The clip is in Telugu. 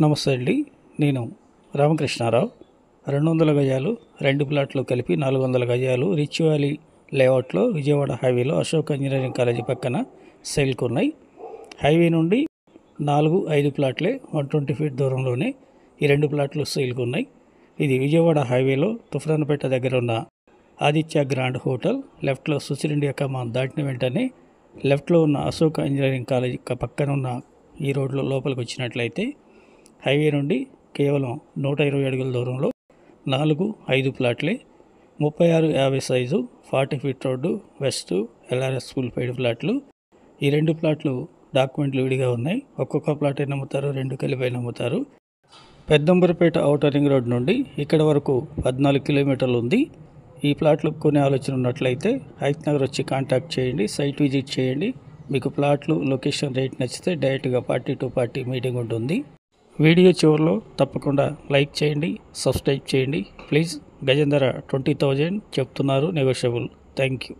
నమస్తే అండి. నేను రామకృష్ణారావు. 200 గజాలు 2 ప్లాట్లు కలిపి 400 గజాలు రిచ్ వ్యాలీ లేఅవుట్లో విజయవాడ హైవేలో అశోక్ ఇంజనీరింగ్ కాలేజీ పక్కన సేల్కు ఉన్నాయి. హైవే నుండి 4-5 ప్లాట్లే 120 ఫీట్ దూరంలోనే ఈ 2 ప్లాట్లు సేల్కు ఉన్నాయి. ఇది విజయవాడ హైవేలో తుఫ్రాన్పేట దగ్గర ఉన్న ఆదిత్య గ్రాండ్ హోటల్. లెఫ్ట్లో సుచిల్ ఇండియా కమాన్ దాటిన వెంటనే లెఫ్ట్లో ఉన్న అశోక్ ఇంజనీరింగ్ కాలేజీ పక్కన ఉన్న ఈ రోడ్లో లోపలికి వచ్చినట్లయితే హైవే నుండి కేవలం 120 అడుగుల దూరంలో 4-5 ప్లాట్లే 36-50 size 40 feet road west LRS school paid ప్లాట్లు. ఈ 2 ప్లాట్లు డాక్యుమెంట్లు విడిగా ఉన్నాయి. ఒక్కొక్క ప్లాట్ అయినా అమ్ముతారు, 2 కలిపి అమ్ముతారు. పెద్దంబరపేట ఔటర్ రింగ్ రోడ్ నుండి ఇక్కడ వరకు 14 కిలోమీటర్లు ఉంది. ఈ ప్లాట్లు కొనే ఆలోచన ఉన్నట్లయితే హైత్ నగర్ వచ్చి కాంటాక్ట్ చేయండి, సైట్ విజిట్ చేయండి. మీకు ప్లాట్లు లొకేషన్ రేట్ నచ్చితే డైరెక్ట్గా పార్టీ టు పార్టీ మీటింగ్ ఉంటుంది. వీడియో చివరిలో తప్పకుండా లైక్ చేయండి, సబ్స్క్రైబ్ చేయండి ప్లీజ్. గజం ధర 20,000 చెప్తున్నారు, నెగోషియబుల్. Thank you.